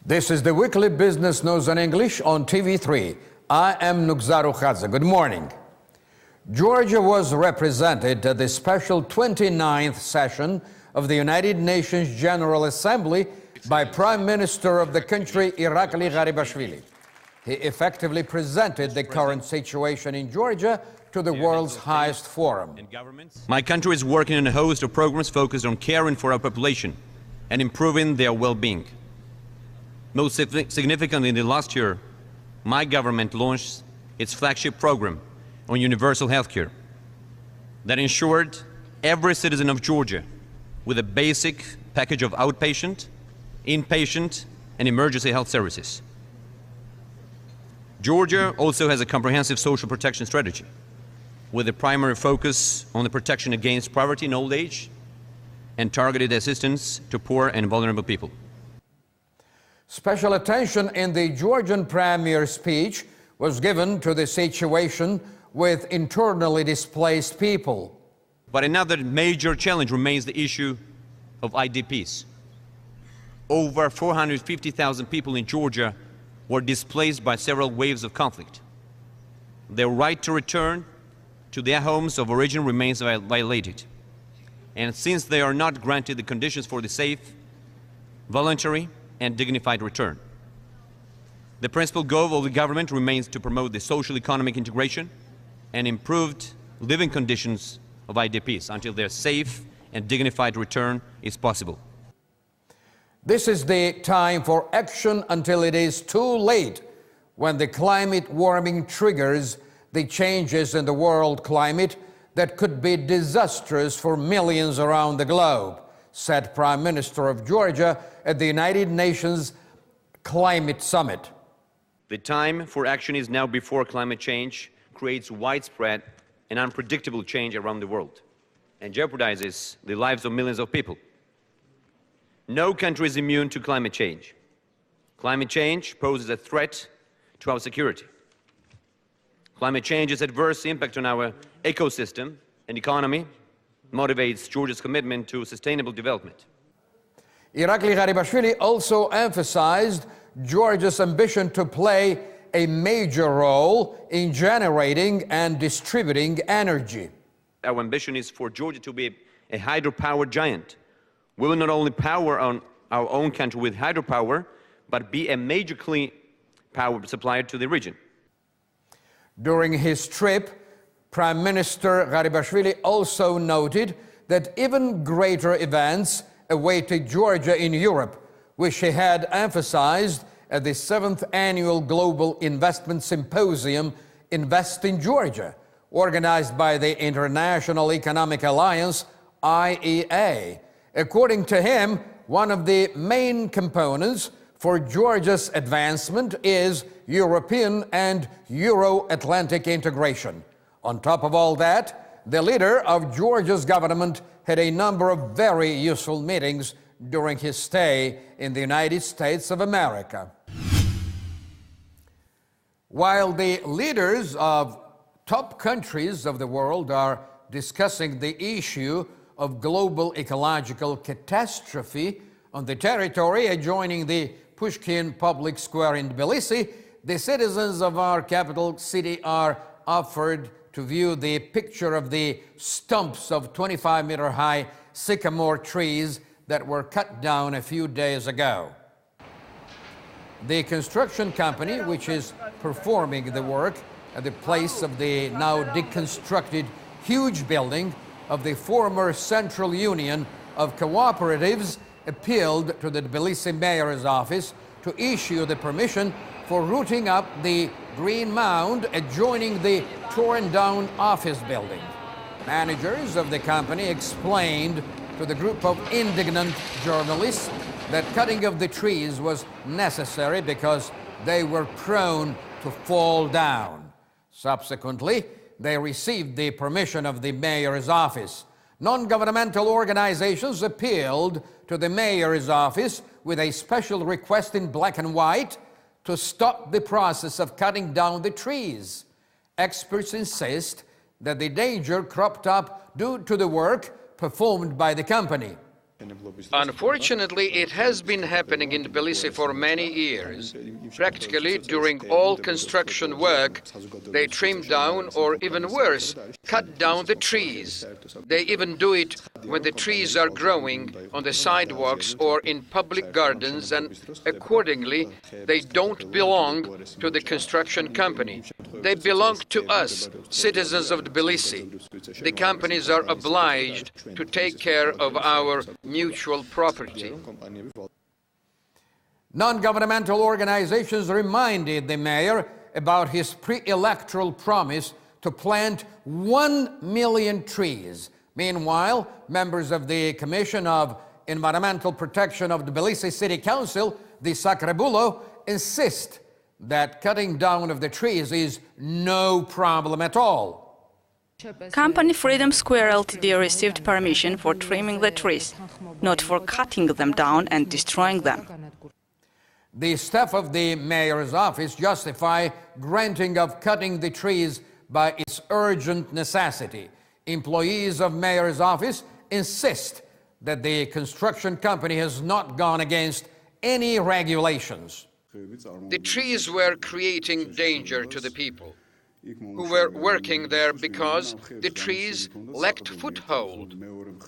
This is the weekly business news in English on TV3. I am Nugzaru Khadze. Good morning. Georgia was represented at the special 29th session of the United Nations General Assembly by Prime Minister of the country, Irakli Garibashvili. He effectively presented the current situation in Georgia to the world's highest forum. My country is working on a host of programs focused on caring for our population and improving their well-being. Most significantly, in the last year, my government launched its flagship program on universal health care that ensured every citizen of Georgia with a basic package of outpatient, inpatient, and emergency health services. Georgia also has a comprehensive social protection strategy with a primary focus on the protection against poverty and old age and targeted assistance to poor and vulnerable people. Special attention in the Georgian Premier's speech was given to the situation with internally displaced people. But another major challenge remains the issue of IDPs. Over 450,000 people in Georgia were displaced by several waves of conflict. Their right to return to their homes of origin remains violated. And since they are not granted the conditions for the safe, voluntary, and dignified return, the principal goal of the government remains to promote the social economic integration and improved living conditions of IDPs until their safe and dignified return is possible. This is the time for action until it is too late, when the climate warming triggers the changes in the world climate that could be disastrous for millions around the globe, said Prime Minister of Georgia at the United Nations Climate Summit. The time for action is now before climate change creates widespread and unpredictable change around the world and jeopardizes the lives of millions of people. No country is immune to climate change. Climate change poses a threat to our security. Climate change's adverse impact on our ecosystem and economy motivates Georgia's commitment to sustainable development. Irakli Garibashvili also emphasized Georgia's ambition to play a major role in generating and distributing energy. Our ambition is for Georgia to be a hydropower giant. We will not only power on our own country with hydropower, but be a major clean power supplier to the region. During his trip, Prime Minister Garibashvili also noted that even greater events awaited Georgia in Europe, which he had emphasized at the 7th Annual Global Investment Symposium Invest in Georgia, organized by the International Economic Alliance, IEA. According to him, one of the main components for Georgia's advancement is European and Euro-Atlantic integration. On top of all that, the leader of Georgia's government had a number of very useful meetings during his stay in the United States of America. While the leaders of top countries of the world are discussing the issue of global ecological catastrophe on the territory adjoining the Pushkin Public Square in Tbilisi, the citizens of our capital city are offered to view the picture of the stumps of 25-meter-high sycamore trees that were cut down a few days ago. The construction company, which is performing the work at the place of the now deconstructed huge building of the former Central Union of Cooperatives, appealed to the Tbilisi mayor's office to issue the permission for rooting up the green mound adjoining the torn-down office building. Managers of the company explained to the group of indignant journalists that cutting of the trees was necessary because they were prone to fall down. Subsequently, they received the permission of the mayor's office. Non-governmental organizations appealed to the mayor's office with a special request in black and white to stop the process of cutting down the trees. Experts insist that the danger cropped up due to the work performed by the company. Unfortunately, it has been happening in Tbilisi for many years. Practically, during all construction work, they trim down or, even worse, cut down the trees. They even do it when the trees are growing on the sidewalks or in public gardens, and accordingly, they don't belong to the construction company. They belong to us, citizens of Tbilisi. The companies are obliged to take care of our mutual property. Non-governmental organizations reminded the mayor about his pre-electoral promise to plant 1 million trees. Meanwhile, members of the Commission of Environmental Protection of Tbilisi City Council, the Sacrebulo, insist that cutting down of the trees is no problem at all. Company Freedom Square Ltd received permission for trimming the trees, not for cutting them down and destroying them. The staff of the mayor's office justify granting of cutting the trees by its urgent necessity. Employees of mayor's office insist that the construction company has not gone against any regulations. The trees were creating danger to the people who were working there because the trees lacked foothold,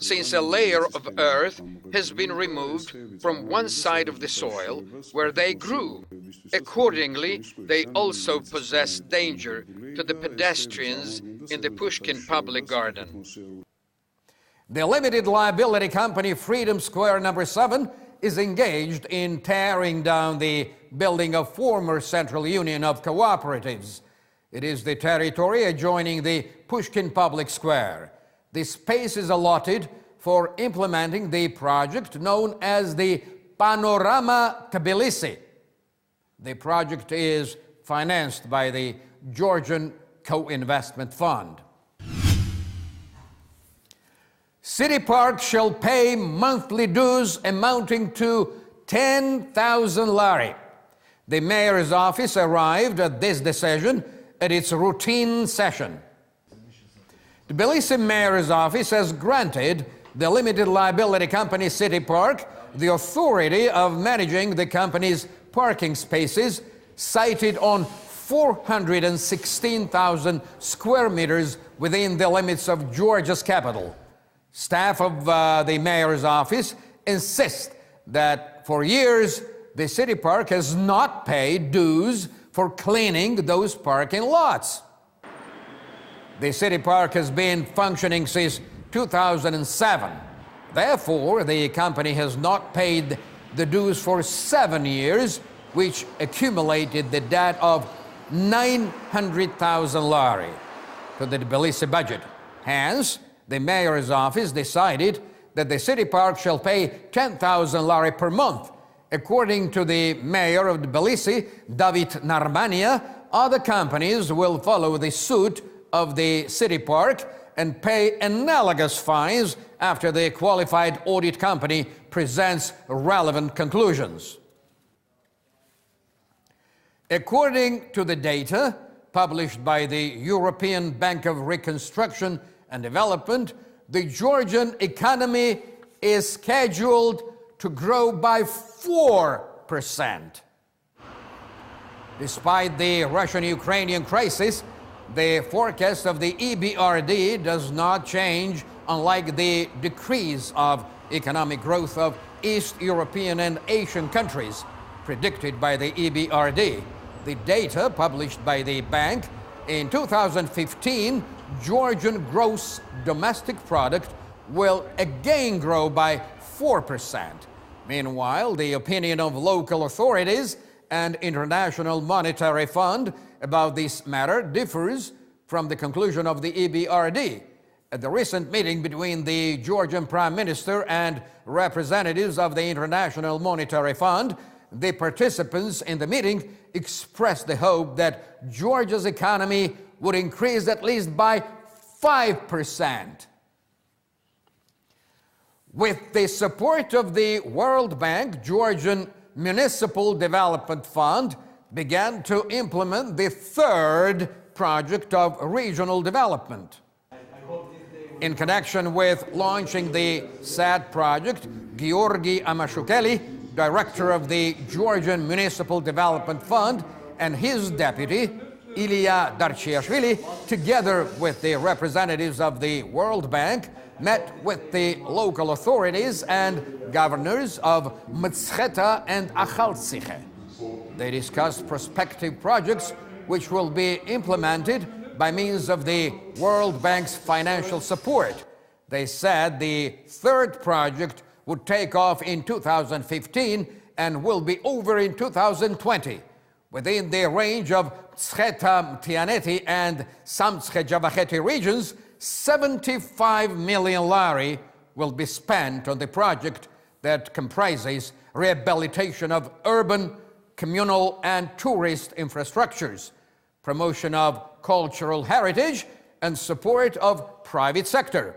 since a layer of earth has been removed from one side of the soil where they grew. Accordingly, they also possess danger to the pedestrians in the Pushkin public garden. The limited liability company Freedom Square No. 7 is engaged in tearing down the building of former Central Union of Cooperatives. It is the territory adjoining the Pushkin Public Square. The space is allotted for implementing the project known as the Panorama Tbilisi. The project is financed by the Georgian Co-Investment Fund. City Park shall pay monthly dues amounting to 10,000 lari. The mayor's office arrived at this decision at its routine session. The Tbilisi mayor's office has granted the limited liability company City Park the authority of managing the company's parking spaces sited on 416,000 square meters within the limits of Georgia's capital. Staff of the mayor's office insist that for years the City Park has not paid dues for cleaning those parking lots. The City Park has been functioning since 2007. Therefore, the company has not paid the dues for 7 years, which accumulated the debt of 900,000 lari to the Tbilisi budget. Hence, the mayor's office decided that the City Park shall pay 10,000 lari per month. According to the mayor of Tbilisi, David Narmania, other companies will follow the suit of the City Park and pay analogous fines after the qualified audit company presents relevant conclusions. According to the data published by the European Bank of Reconstruction and Development, the Georgian economy is scheduled to grow by 4%. Despite the Russian-Ukrainian crisis, the forecast of the EBRD does not change, unlike the decrease of economic growth of East European and Asian countries predicted by the EBRD. The data published by the bank in 2015, Georgian gross domestic product will again grow by 4%. Meanwhile, the opinion of local authorities and International Monetary Fund about this matter differs from the conclusion of the EBRD. At the recent meeting between the Georgian Prime Minister and representatives of the International Monetary Fund, the participants in the meeting expressed the hope that Georgia's economy would increase at least by 5%. With the support of the World Bank, Georgian Municipal Development Fund began to implement the third project of regional development. In connection with launching the SAD project, Georgi Amashukeli, director of the Georgian Municipal Development Fund, and his deputy, Ilya Darchiashvili, together with the representatives of the World Bank, met with the local authorities and governors of Mtsketa and Akhaltsikhe. They discussed prospective projects which will be implemented by means of the World Bank's financial support. They said the third project would take off in 2015 and will be over in 2020. Within the range of Mtsketa Mtianeti and Samtskhe Javacheti regions, 75 million lari will be spent on the project that comprises rehabilitation of urban, communal and tourist infrastructures, promotion of cultural heritage and support of private sector.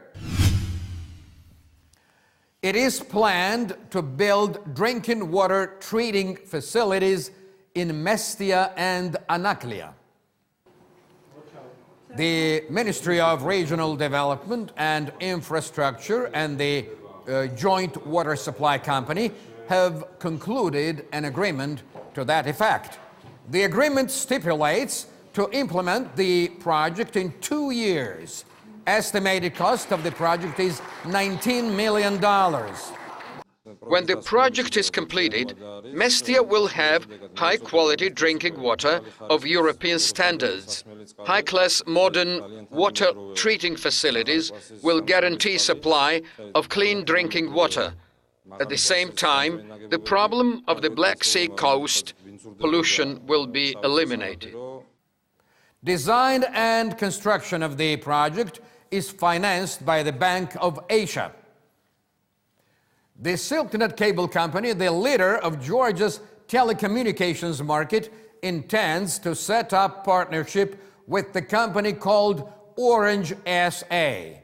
It is planned to build drinking water treating facilities in Mestia and Anaklia. The Ministry of Regional Development and Infrastructure and the Joint Water Supply Company have concluded an agreement to that effect. The agreement stipulates to implement the project in 2 years. Estimated cost of the project is $19 million. When the project is completed, Mestia will have high-quality drinking water of European standards. High-class modern water treating facilities will guarantee supply of clean drinking water. At the same time, the problem of the Black Sea coast pollution will be eliminated. Design and construction of the project is financed by the Bank of Asia. The SilkNet Cable Company, the leader of Georgia's telecommunications market, intends to set up partnership with the company called Orange SA,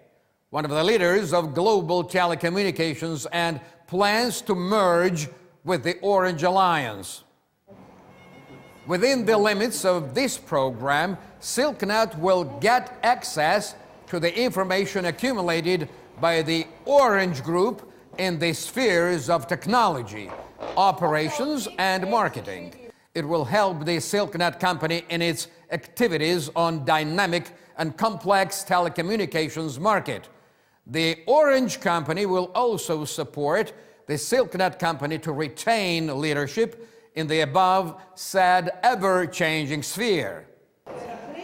one of the leaders of global telecommunications, and plans to merge with the Orange Alliance. Within the limits of this program, SilkNet will get access to the information accumulated by the Orange Group in the spheres of technology, operations, and marketing. It will help the SilkNet company in its activities on dynamic and complex telecommunications market. The Orange company will also support the SilkNet company to retain leadership in the above said ever-changing sphere.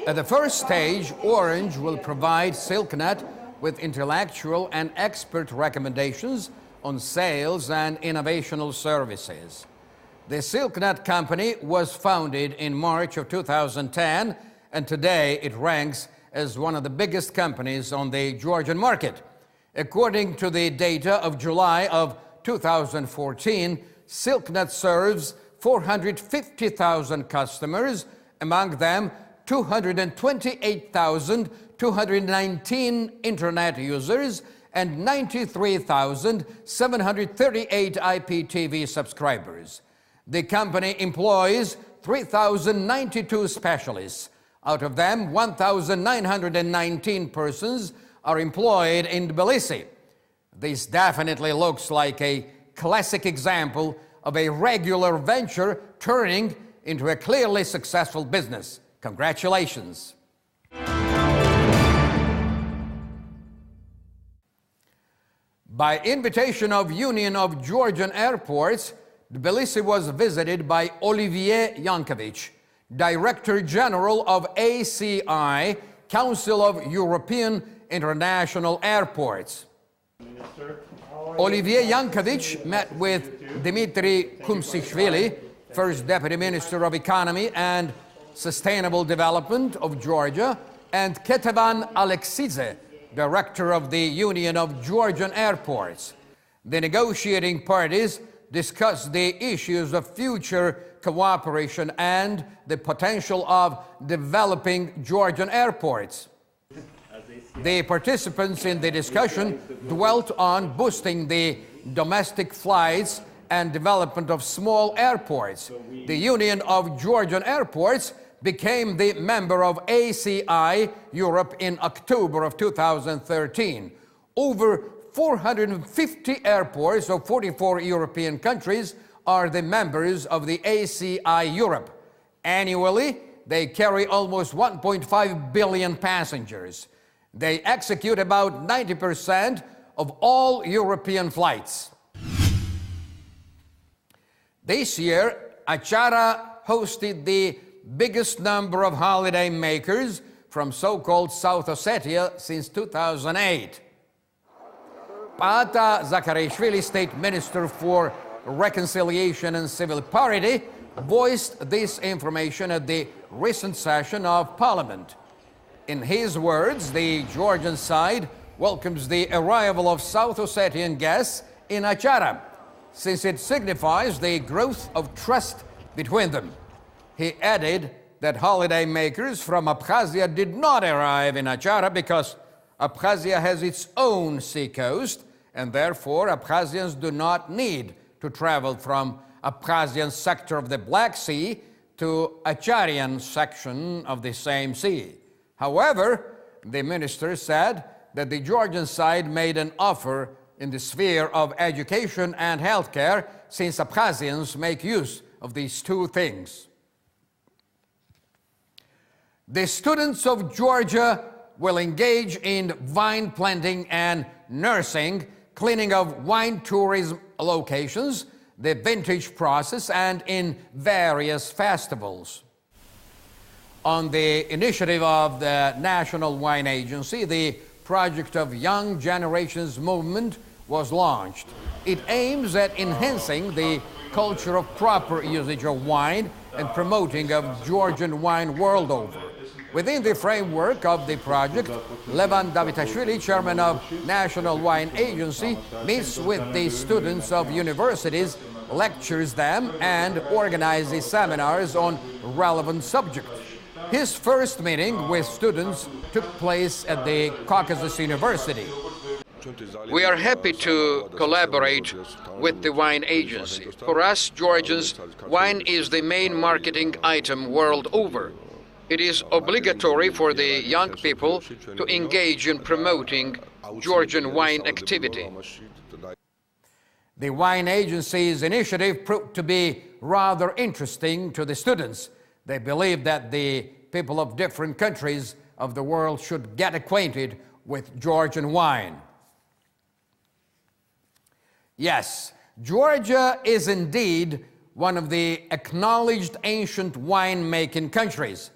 At the first stage, Orange will provide SilkNet with intellectual and expert recommendations on sales and innovational services. The SilkNet company was founded in March of 2010, and today it ranks as one of the biggest companies on the Georgian market. According to the data of July of 2014, SilkNet serves 450,000 customers, among them 228,219 internet users and 93,738 IPTV subscribers. The company employs 3,092 specialists. Out of them, 1,919 persons are employed in Tbilisi. This definitely looks like a classic example of a regular venture turning into a clearly successful business. Congratulations. By invitation of Union of Georgian Airports, Tbilisi was visited by Olivier Yankovic, Director General of ACI, Council of European International Airports. Olivier Yankovic met with Dmitry Kumsishvili, First Deputy Minister of Economy and Sustainable Development of Georgia, and Ketevan Alexidze, Director of the Union of Georgian Airports. The negotiating parties discussed the issues of future cooperation and the potential of developing Georgian airports. The participants in the discussion dwelt on boosting the domestic flights and development of small airports. The Union of Georgian Airports became the member of ACI Europe in October of 2013. Over 450 airports of 44 European countries are the members of the ACI Europe. Annually, they carry almost 1.5 billion passengers. They execute about 90% of all European flights. This year, Achara hosted the biggest number of holiday makers from so-called South Ossetia since 2008. Pata Zakarishvili, State Minister for Reconciliation and Civil Parity, voiced this information at the recent session of Parliament. In his words, the Georgian side welcomes the arrival of South Ossetian guests in Achara, since it signifies the growth of trust between them. He added that holiday makers from Abkhazia did not arrive in Achara because Abkhazia has its own seacoast, and therefore Abkhazians do not need to travel from Abkhazian sector of the Black Sea to Acharian section of the same sea. However, the minister said that the Georgian side made an offer in the sphere of education and healthcare, since Abkhazians make use of these two things. The students of Georgia will engage in vine planting and nursing, cleaning of wine tourism locations, the vintage process, and in various festivals. On the initiative of the National Wine Agency, the project of Young Generations Movement was launched. It aims at enhancing the culture of proper usage of wine and promoting of Georgian wine world over. Within the framework of the project, Levan Davitashvili, chairman of National Wine Agency, meets with the students of universities, lectures them, and organizes seminars on relevant subjects. His first meeting with students took place at the Caucasus University. We are happy to collaborate with the wine agency. For us, Georgians, wine is the main marketing item world over. It is obligatory for the young people to engage in promoting Georgian wine activity. The wine agency's initiative proved to be rather interesting to the students. They believe that the people of different countries of the world should get acquainted with Georgian wine. Yes, Georgia is indeed one of the acknowledged ancient winemaking countries,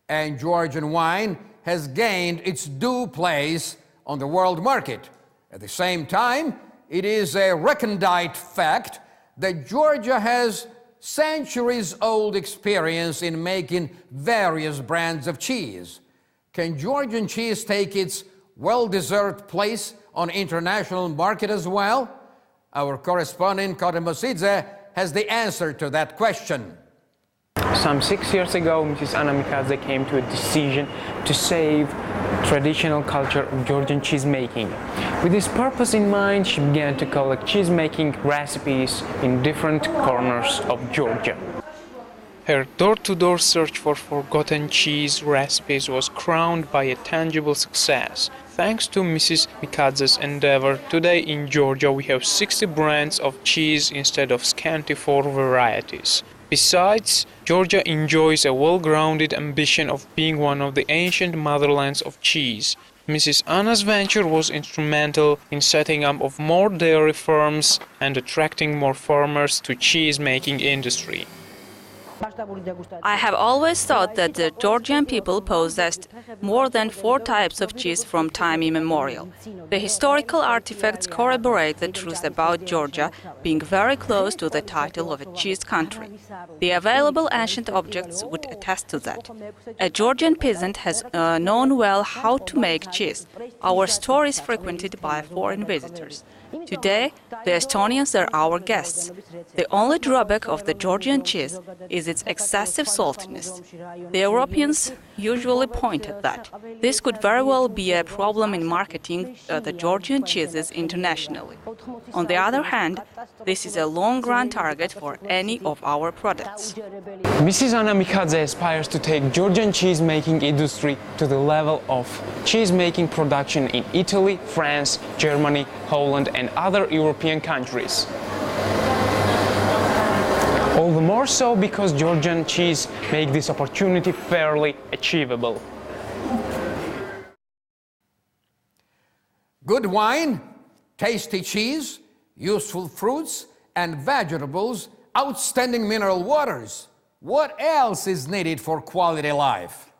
and Georgian wine has gained its due place on the world market. At the same time, it is a recondite fact that Georgia has centuries-old experience in making various brands of cheese. Can Georgian cheese take its well-deserved place on international market as well? Our correspondent, Kotem Mosidze, has the answer to that question. Some 6 years ago, Mrs. Anna Mikadze came to a decision to save traditional culture of Georgian cheese making. With this purpose in mind, she began to collect cheese making recipes in different corners of Georgia. Her door-to-door search for forgotten cheese recipes was crowned by a tangible success. Thanks to Mrs. Mikadze's endeavor, today in Georgia we have 60 brands of cheese instead of scanty 4 varieties. Besides, Georgia enjoys a well-grounded ambition of being one of the ancient motherlands of cheese. Mrs. Anna's venture was instrumental in setting up of more dairy farms and attracting more farmers to cheese-making industry. I have always thought that the Georgian people possessed more than 4 types of cheese from time immemorial. The historical artifacts corroborate the truth about Georgia being very close to the title of a cheese country. The available ancient objects would attest to that. A Georgian peasant has known well how to make cheese. Our store is frequented by foreign visitors. Today, the Estonians are our guests. The only drawback of the Georgian cheese is its excessive saltiness. The Europeans usually point at that. This could very well be a problem in marketing the Georgian cheeses internationally. On the other hand, this is a long-run target for any of our products. Mrs. Anna Mikadze aspires to take Georgian cheese-making industry to the level of cheese-making production in Italy, France, Germany, Holland and other European countries. All the more so because Georgian cheese makes this opportunity fairly achievable. Good wine, tasty cheese, useful fruits and vegetables, outstanding mineral waters. What else is needed for quality life?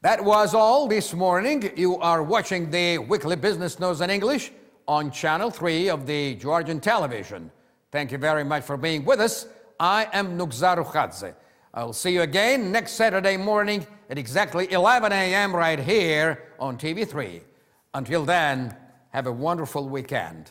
That was all this morning. You are watching the weekly business news in English on Channel 3 of the Georgian television. Thank you very much for being with us. I am Nugzar Ukhadze. I'll see you again next Saturday morning at exactly 11 a.m. right here on TV3. Until then, have a wonderful weekend.